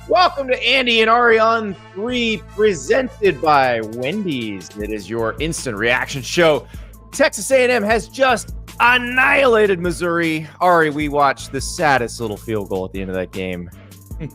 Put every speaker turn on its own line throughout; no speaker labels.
Welcome to Andy and Ari On3, presented by Wendy's. It is your instant reaction show. Texas A&M has just annihilated Missouri. Ari, we watched the saddest little field goal at the end of that game. I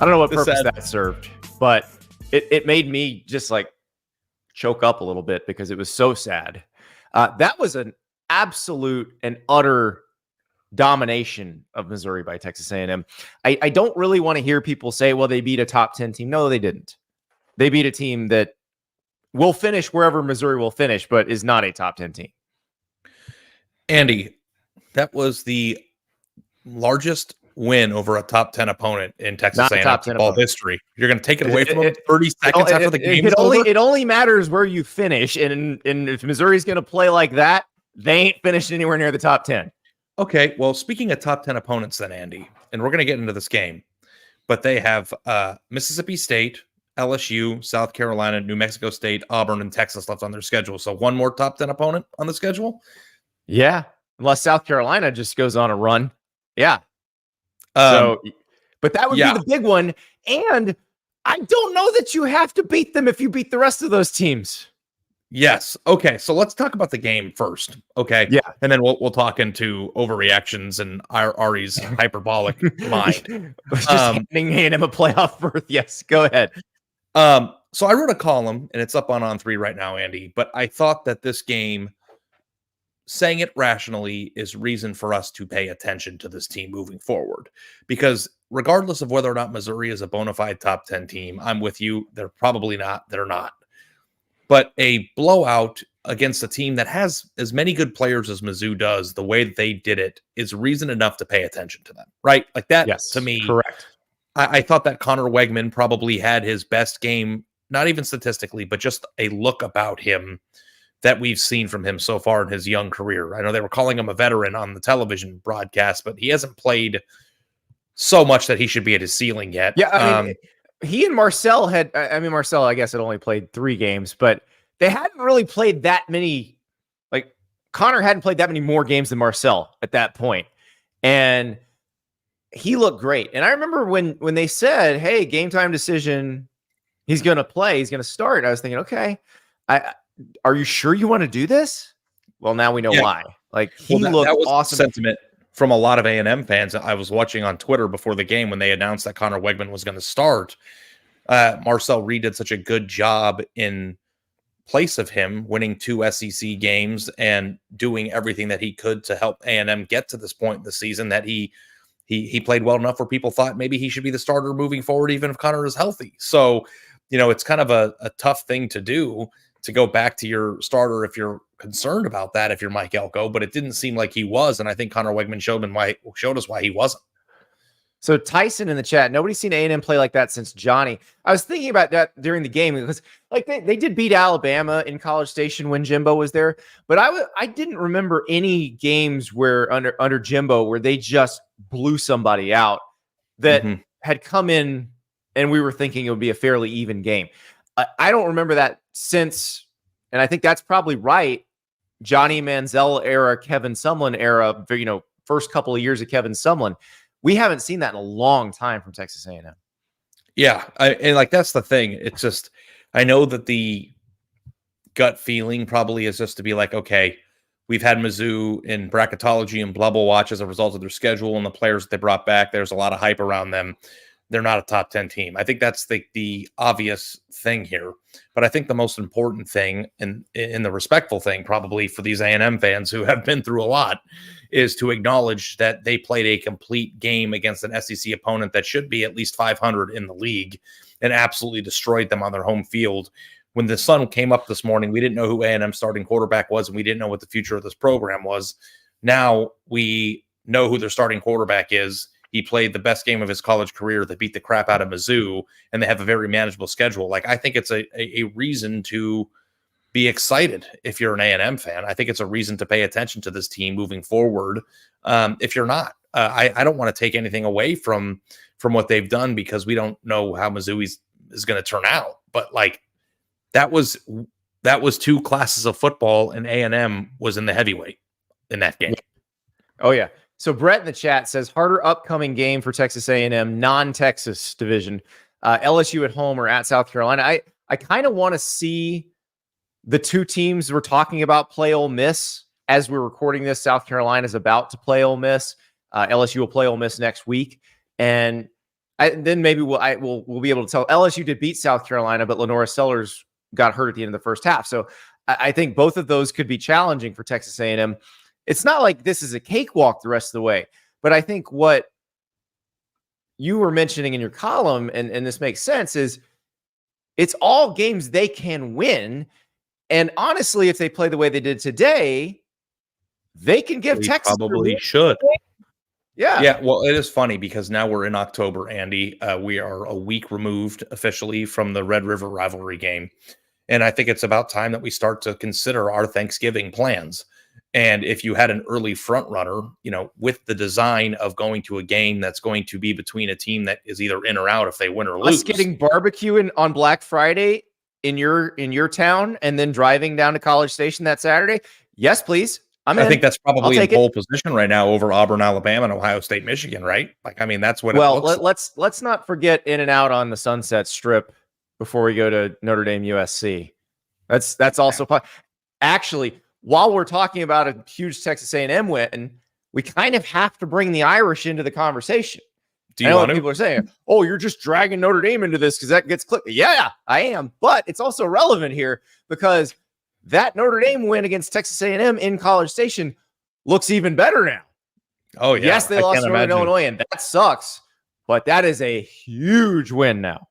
don't know what purpose that served, but it made me just like choke up a little bit because it was so sad. That was an absolute and utter domination of Missouri by Texas A&M. I don't really want to hear people say, well, they beat a top 10 team. No, they didn't. They beat a team that will finish wherever Missouri will finish, but is not a top 10 team.
Andy, that was the largest win over a top 10 opponent in Texas A&M football history. You're going to take it away from them 30 seconds after the game is over?
It only matters where you finish, and if Missouri's going to play like that, they ain't finished anywhere near the top 10.
Okay, well, speaking of top 10 opponents then, Andy, and we're going to get into this game, but they have Mississippi State, LSU, South Carolina, New Mexico State, Auburn, and Texas left on their schedule. So one more top 10 opponent on the schedule?
Yeah, unless South Carolina just goes on a run. Yeah. But that would be the big one. And I don't know that you have to beat them if you beat the rest of those teams.
Yes. Okay. So let's talk about the game first. Okay.
Yeah.
And then we'll talk into overreactions and Ari's hyperbolic mind.
Just handing him a playoff berth. Yes. Go ahead.
So I wrote a column and it's up on On3 right now, Andy, but I thought that this game, saying it rationally, is reason for us to pay attention to this team moving forward, because regardless of whether or not Missouri is a bona fide top 10 team, I'm with you. They're probably not. They're not. But a blowout against a team that has as many good players as Mizzou does, the way that they did it, is reason enough to pay attention to them, right? Like that, yes, to me,
correct.
I thought that Connor Wegman probably had his best game, not even statistically, but just a look about him that we've seen from him so far in his young career. I know they were calling him a veteran on the television broadcast, but he hasn't played so much that he should be at his ceiling yet.
Yeah, I mean, he and Marcel Marcel, I guess, had only played 3 games, but they hadn't really played that many. Like, Connor hadn't played that many more games than Marcel at that point. And he looked great. And I remember when they said, hey, game time decision, he's going to play, he's going to start. I was thinking, okay, are you sure you want to do this? Well, now we know why. Like, he looked awesome.
Sentiment from a lot of A&M fans I was watching on Twitter before the game when they announced that Connor Wegman was going to start. Marcel Reed did such a good job in place of him, winning 2 SEC games and doing everything that he could to help A&M get to this point in the season, that he played well enough where people thought maybe he should be the starter moving forward, even if Connor is healthy. So, it's kind of a tough thing to do, to go back to your starter if you're concerned about that, if you're Mike Elko, but it didn't seem like he was. And I think Connor Wegman showed us why he wasn't.
So Tyson in the chat, nobody's seen A&M play like that since Johnny. I was thinking about that during the game because like they did beat Alabama in College Station when Jimbo was there, but I didn't remember any games where under Jimbo where they just blew somebody out that had come in and we were thinking it would be a fairly even game. I don't remember that since, and I think that's probably right, Johnny Manziel era, Kevin Sumlin era, first couple of years of Kevin Sumlin. We haven't seen that in a long time from Texas A&M.
Yeah, and that's the thing. It's just, I know that the gut feeling probably is just to be like, okay, we've had Mizzou in bracketology and bubble watch as a result of their schedule and the players that they brought back. There's a lot of hype around them. They're not a top 10 team. I think that's the obvious thing here. But I think the most important thing and the respectful thing probably for these A&M fans who have been through a lot is to acknowledge that they played a complete game against an SEC opponent that should be at least 500 in the league and absolutely destroyed them on their home field. When the sun came up this morning, we didn't know who A&M starting quarterback was, and we didn't know what the future of this program was. Now we know who their starting quarterback is. He played the best game of his college career. They beat the crap out of Mizzou, and they have a very manageable schedule. Like, I think it's a reason to be excited if you're an A&M fan. I think it's a reason to pay attention to this team moving forward. If you're not, I don't want to take anything away from what they've done because we don't know how Mizzou is going to turn out. But like that was 2 classes of football, and A&M was in the heavyweight in that game.
Oh yeah. So Brett in the chat says harder upcoming game for Texas A&M, non-Texas division, LSU at home or at South Carolina. I kind of want to see the two teams we're talking about play Ole Miss as we're recording this. South Carolina is about to play Ole Miss. LSU will play Ole Miss next week, and then maybe we'll be able to tell. LSU did beat South Carolina, but Lenora Sellers got hurt at the end of the first half. So I think both of those could be challenging for Texas A&M. It's not like this is a cakewalk the rest of the way, but I think what you were mentioning in your column, and this makes sense, is it's all games they can win. And honestly, if they play the way they did today, they can give Texas
probably should.
Yeah.
Yeah. Well, it is funny because now we're in October, Andy. We are a week removed officially from the Red River rivalry game. And I think it's about time that we start to consider our Thanksgiving plans. And if you had an early front runner, with the design of going to a game that's going to be between a team that is either in or out if they win or lose.
Us getting barbecue on Black Friday in your town and then driving down to College Station that Saturday. Yes, please. I
think that's probably in pole position right now over Auburn, Alabama, and Ohio State, Michigan, right? That's what.
Well, let's not forget In and Out on the Sunset Strip before we go to Notre Dame USC. That's also actually, while we're talking about a huge Texas A&M win, we kind of have to bring the Irish into the conversation.
Do you want to?
People are saying, "Oh, you're just dragging Notre Dame into this because that gets clicked." Yeah, I am, but it's also relevant here because that Notre Dame win against Texas A&M in College Station looks even better now.
Oh, yeah.
Yes, they lost to Northern Illinois, and that sucks, but that is a huge win now.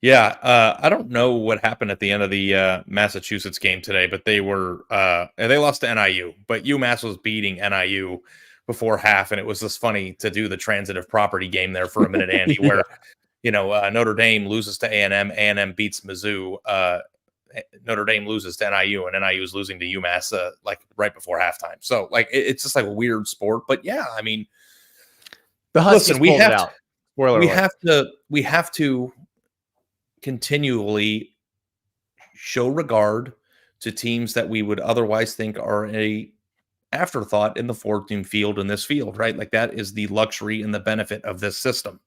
Yeah, I don't know what happened at the end of the Massachusetts game today, but they lost to NIU, but UMass was beating NIU before half, and it was just funny to do the transitive property game there for a minute, Andy,
Yeah.
where Notre Dame loses to A&M beats Mizzou, Notre Dame loses to NIU, and NIU is losing to UMass right before halftime. So it's just like a weird sport. But yeah, I mean,
the Huskies pulled it out.
We have to continually show regard to teams that we would otherwise think are a afterthought in the 4-team field in this field, right? Like that is the luxury and the benefit of this system.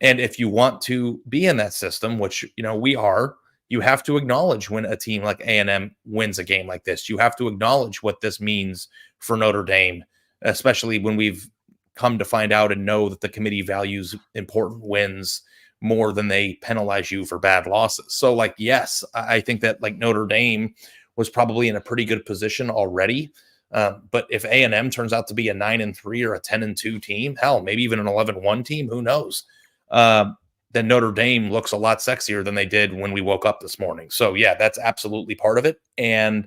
And if you want to be in that system, which we are, you have to acknowledge when a team like A&M wins a game like this. You have to acknowledge what this means for Notre Dame, especially when we've come to find out and know that the committee values important wins more than they penalize you for bad losses. So yes, I think that Notre Dame was probably in a pretty good position already. But if A&M turns out to be a 9-3 or a 10-2 team, hell, maybe even an 11-1 team, who knows? Then Notre Dame looks a lot sexier than they did when we woke up this morning. So yeah, that's absolutely part of it. And,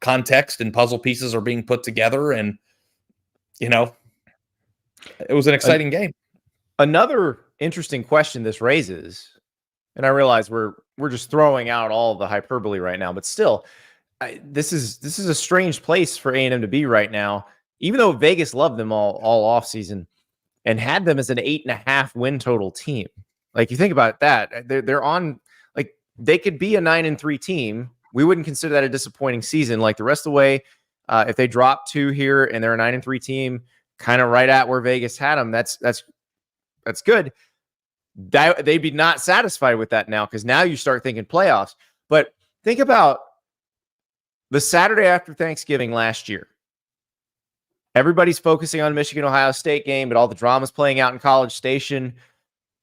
context and puzzle pieces are being put together, and, it was an exciting game. Another
interesting question this raises, and I realize we're just throwing out all the hyperbole right now, but still, this is a strange place for A&M to be right now, even though Vegas loved them all off season and had them as an 8.5 win total team. You think about that, they're on, they could be a 9-3 team. We wouldn't consider that a disappointing season. The rest of the way, if they drop 2 here and they're a 9-3 team, kind of right at where Vegas had them, that's good. They'd be not satisfied with that now, because now you start thinking playoffs. But think about the Saturday after Thanksgiving last year. Everybody's focusing on Michigan-Ohio State game, but all the drama's playing out in College Station.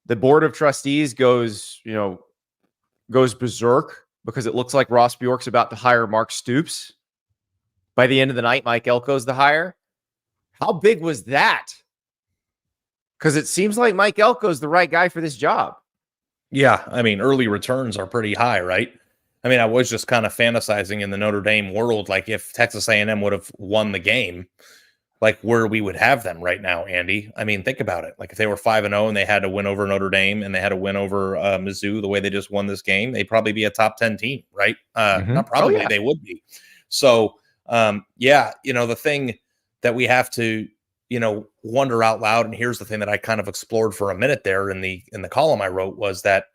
The board of trustees goes berserk because it looks like Ross Bjork's about to hire Mark Stoops. By the end of the night, Mike Elko's the hire. How big was that? Because it seems like Mike Elko's the right guy for this job.
Yeah, I mean, early returns are pretty high, right? I mean, I was just kind of fantasizing in the Notre Dame world, if Texas A&M would have won the game, where we would have them right now, Andy. I mean, think about it. If they were 5-0 and they had to win over Notre Dame and they had to win over Mizzou the way they just won this game, they'd probably be a top 10 team, right? Not probably, they would be. So, the thing that we have to, wonder out loud, and here's the thing that I kind of explored for a minute there in the column I wrote, was that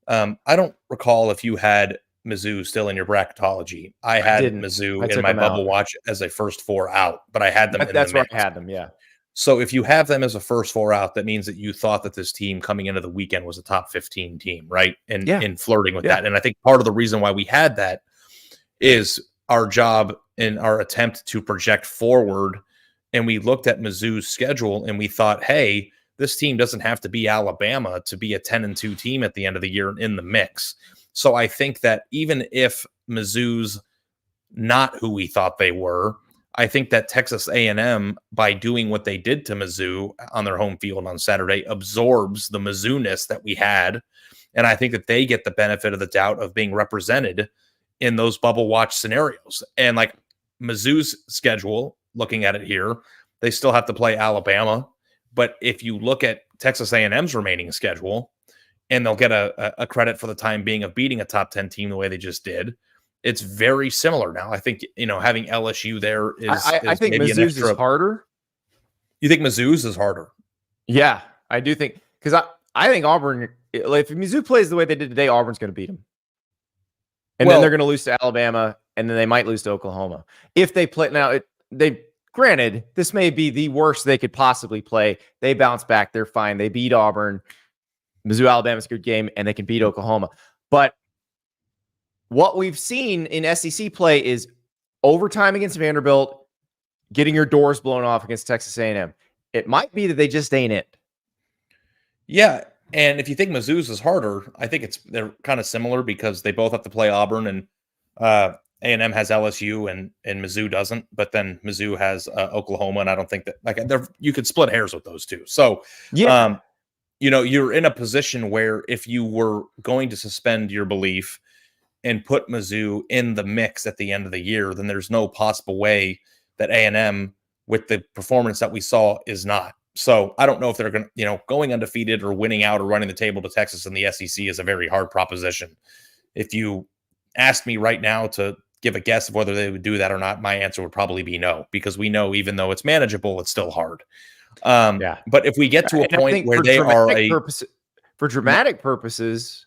I don't recall if you had Mizzou still in your bracketology. I had Mizzou in my bubble watch as a first 4 out, but I had them in the mix.
That's where I had them, yeah.
So if you have them as a first 4 out, that means that you thought that this team coming into the weekend was a top 15 team, right? And in flirting with that. And I think part of the reason why we had that is our job in our attempt to project forward. And we looked at Mizzou's schedule and we thought, hey, this team doesn't have to be Alabama to be a 10-2 team at the end of the year in the mix. So I think that even if Mizzou's not who we thought they were, I think that Texas A&M, by doing what they did to Mizzou on their home field on Saturday, absorbs the Mizzou-ness that we had. And I think that they get the benefit of the doubt of being represented in those bubble watch scenarios. And like Mizzou's schedule, looking at it here, they still have to play Alabama. But if you look at Texas A&M's remaining schedule, and they'll get a credit for the time being of beating a top 10 team the way they just did, it's very similar now. I think, having LSU there is
I think Mizzou's is harder.
You think Mizzou's is harder?
Yeah, I do think, because I think Auburn, if Mizzou plays the way they did today, Auburn's going to beat them. And then they're going to lose to Alabama, and then they might lose to Oklahoma. If they play, now, granted, this may be the worst they could possibly play. They bounce back. They're fine. They beat Auburn. Mizzou, Alabama's a good game, and they can beat Oklahoma. But what we've seen in SEC play is overtime against Vanderbilt, getting your doors blown off against Texas A&M. It might be that they just ain't it.
Yeah, and if you think Mizzou's is harder, I think they're kind of similar because they both have to play Auburn, and A&M has LSU and Mizzou doesn't. But then Mizzou has Oklahoma, and I don't think that you could split hairs with those two. So yeah. You're in a position where if you were going to suspend your belief and put Mizzou in the mix at the end of the year, then there's no possible way that A&M, with the performance that we saw, is not. So I don't know if they're going to, going undefeated or winning out or running the table to Texas in the SEC is a very hard proposition. If you asked me right now to give a guess of whether they would do that or not, my answer would probably be no, because we know even though it's manageable, it's still hard. But if we get to a point where they are
for dramatic purposes,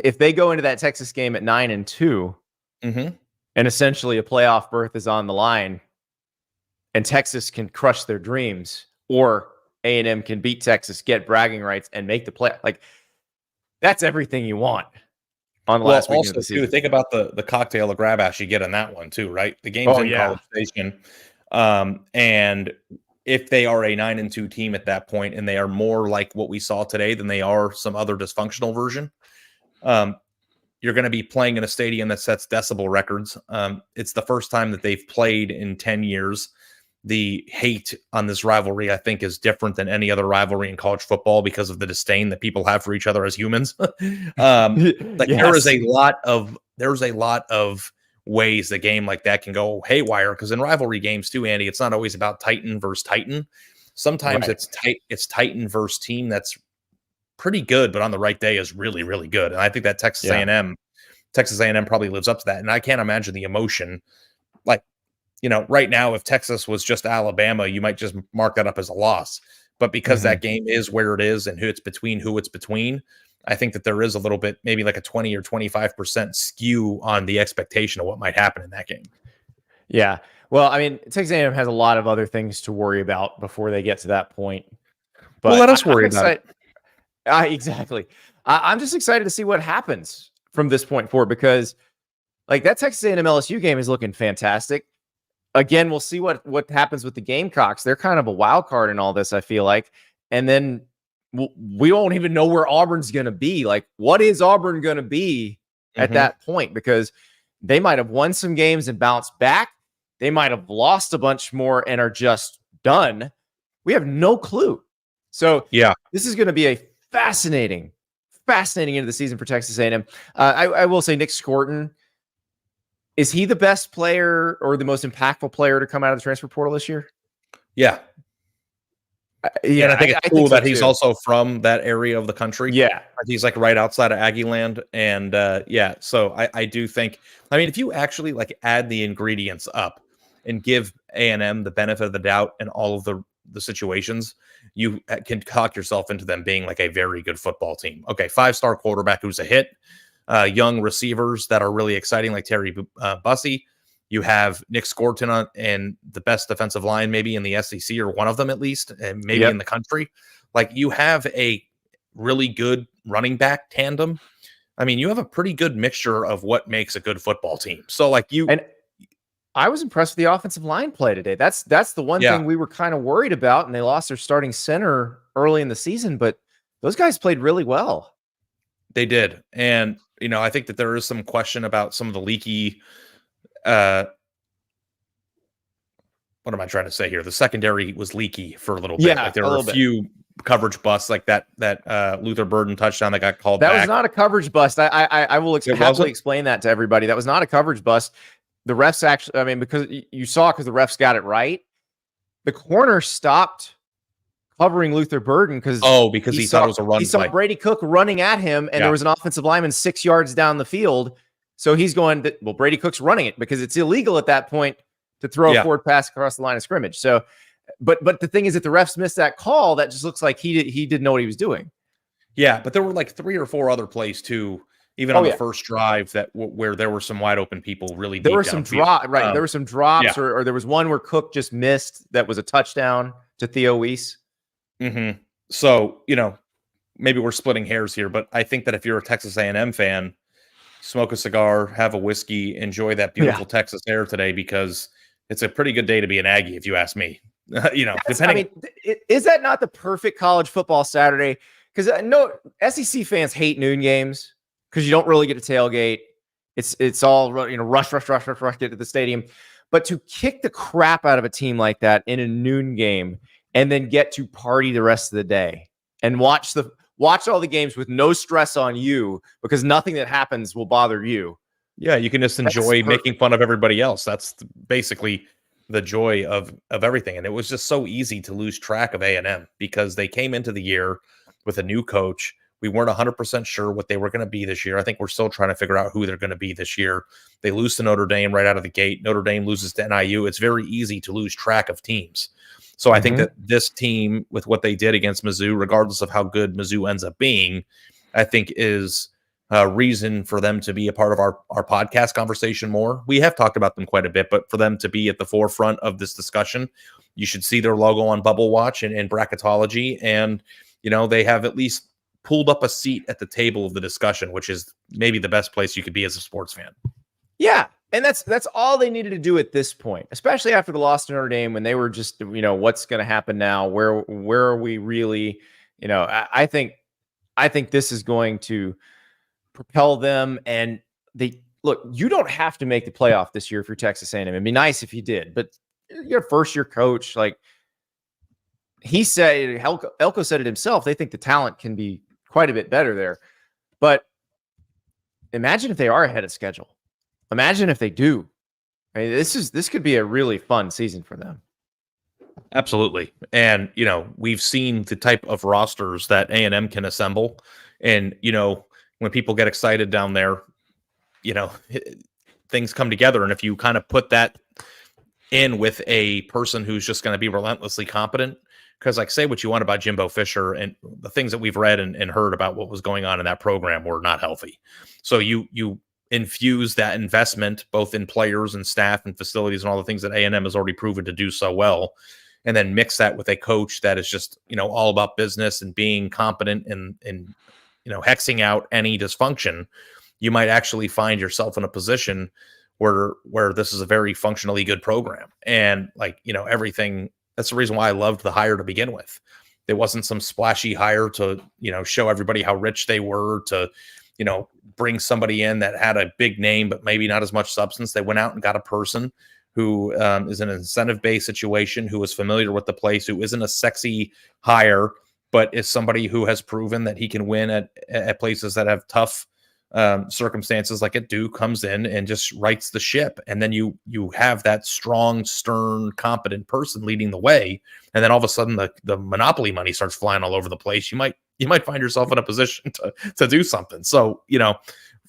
if they go into that Texas game at 9-2, and essentially a playoff berth is on the line, and Texas can crush their dreams, or A&M can beat Texas, get bragging rights, and make the play, like that's everything you want on the last weekend of the season.
Think about the cocktail of grab ass you get on that one too, right? The game's in College Station, and if they are a 9-2 team at that point, and they are more like what we saw today than they are some other dysfunctional version, you're going to be playing in a stadium that sets decibel records. It's the first time that they've played in 10 years. The hate on this rivalry, I think, is different than any other rivalry in college football because of the disdain that people have for each other as humans. There's a lot of ways the game like that can go haywire, because in rivalry games too, Andy, it's not always about Titan versus Titan. Sometimes it's Titan versus team that's pretty good, but on the right day is really, really good. And I think that Texas A&M probably lives up to that. And I can't imagine the emotion. Right now, if Texas was just Alabama, you might just mark that up as a loss. But because that game is where it is and who it's between, I think that there is a little bit, maybe like a 20 or 25% skew on the expectation of what might happen in that game.
Yeah. Well, I mean, Texas A&M has a lot of other things to worry about before they get to that point. But
let us worry about it.
Exactly. I'm just excited to see what happens from this point forward, because like that Texas A&M LSU game is looking fantastic. Again, we'll see what happens with the Gamecocks. They're kind of a wild card in all this, I feel like. And then we won't even know where Auburn's going to be. Like, what is Auburn going to be at that point? Because they might have won some games and bounced back. They might have lost a bunch more and are just done. We have no clue. So this is going to be a fascinating end of the season for Texas A&M. I will say Nick Scorton, is he the best player or the most impactful player to come out of the transfer portal this year?
Yeah. And I think it's cool that he's also from that area of the country.
Yeah.
He's like right outside of Aggie land. And so I do think, if you actually like add the ingredients up and give A&M the benefit of the doubt in all of the situations, you can talk yourself into them being like a very good football team. Okay, 5-star quarterback who's a hit. young receivers that are really exciting, like Terry Bussey. You have Nick Scorton and the best defensive line maybe in the SEC, or one of them at least, and maybe in the country. Like, you have a really good running back tandem. I mean, you have a pretty good mixture of what makes a good football team. So, like, and
I was impressed with the offensive line play today. That's the one thing we were kind of worried about, and they lost their starting center early in the season, but those guys played really well.
They did. And, I think that there is some question about some of the leaky, what am I trying to say here? The secondary was leaky for a little bit. Like, there were a few coverage busts, like that Luther Burden touchdown that got called back.
That was not a coverage bust. I will happily explain that to everybody. That was not a coverage bust. The refs actually, because the refs got it right. The corner stopped covering Luther Burden because he thought it was a run. He saw Brady Cook running at him, and there was an offensive lineman 6 yards down the field. So he's going, Brady Cook's running it because it's illegal at that point to throw a forward pass across the line of scrimmage. So, but the thing is, if the refs missed that call, that just looks like he didn't know what he was doing. Yeah,
but there were like 3 or 4 other plays too, even on the first drive where there were some wide open people. Really,
there were some drops, there were some drops, or there was one where Cook just missed that was a touchdown to Theo Weiss.
Mm-hmm. So, maybe we're splitting hairs here, but I think that if you're a Texas A&M fan, smoke a cigar, have a whiskey, enjoy that beautiful Texas air today, because it's a pretty good day to be an Aggie, if you ask me.
Is that not the perfect college football Saturday? Because I know SEC fans hate noon games because you don't really get a tailgate. It's all rush get to the stadium. But to kick the crap out of a team like that in a noon game and then get to party the rest of the day and watch all the games with no stress on you because nothing that happens will bother you.
Yeah, you can just enjoy making fun of everybody else. That's basically the joy of everything. And it was just so easy to lose track of A&M because they came into the year with a new coach. We weren't 100% sure what they were going to be this year. I think we're still trying to figure out who they're going to be this year. They lose to Notre Dame right out of the gate. Notre Dame loses to NIU. It's very easy to lose track of teams. So I think that this team, with what they did against Mizzou, regardless of how good Mizzou ends up being, I think is a reason for them to be a part of our podcast conversation more. We have talked about them quite a bit, but for them to be at the forefront of this discussion, you should see their logo on Bubble Watch and bracketology. And, they have at least pulled up a seat at the table of the discussion, which is maybe the best place you could be as a sports fan.
Yeah. And that's all they needed to do at this point, especially after the loss to Notre Dame, when they were just, what's going to happen now? Where are we really? I think this is going to propel them. And you don't have to make the playoff this year if you're Texas A&M. It'd be nice if you did, but you're a first-year coach. Like he said, Elko said it himself. They think the talent can be quite a bit better there. But imagine if they are ahead of schedule. Imagine if they do. I mean, this could be a really fun season for them.
Absolutely. And, we've seen the type of rosters that A&M can assemble. And, when people get excited down there, things come together. And if you kind of put that in with a person who's just going to be relentlessly competent, because say what you want about Jimbo Fisher, and the things that we've read and heard about what was going on in that program were not healthy. So you infuse that investment both in players and staff and facilities and all the things that A&M has already proven to do so well, and then mix that with a coach that is just all about business and being competent and hexing out any dysfunction. You might actually find yourself in a position where this is a very functionally good program. And everything. That's the reason why I loved the hire to begin with. It wasn't some splashy hire to show everybody how rich they were, to bring somebody in that had a big name, but maybe not as much substance. They went out and got a person who is in an incentive-based situation, who is familiar with the place, who isn't a sexy hire, but is somebody who has proven that he can win at places that have tough circumstances, like at Duke, comes in and just rights the ship. And then you have that strong, stern, competent person leading the way. And then all of a sudden the monopoly money starts flying all over the place. You might find yourself in a position to do something. So,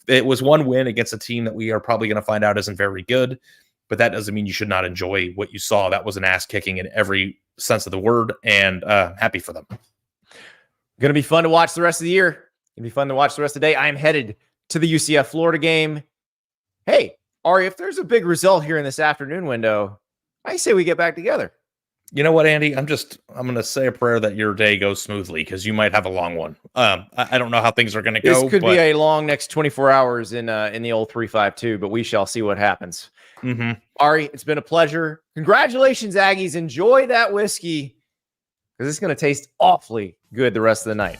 it was one win against a team that we are probably going to find out isn't very good, but that doesn't mean you should not enjoy what you saw. That was an ass kicking in every sense of the word, and happy for them.
Going to be fun to watch the rest of the year. Going to be fun to watch the rest of the day. I am headed to the UCF Florida game. Hey, Ari, if there's a big result here in this afternoon window, I say we get back together.
You know what, Andy? I'm going to say a prayer that your day goes smoothly because you might have a long one. I don't know how things are going to go.
This could be a long next 24 hours in the old 352, but we shall see what happens.
Mm-hmm.
Ari, it's been a pleasure. Congratulations, Aggies. Enjoy that whiskey because it's going to taste awfully good the rest of the night.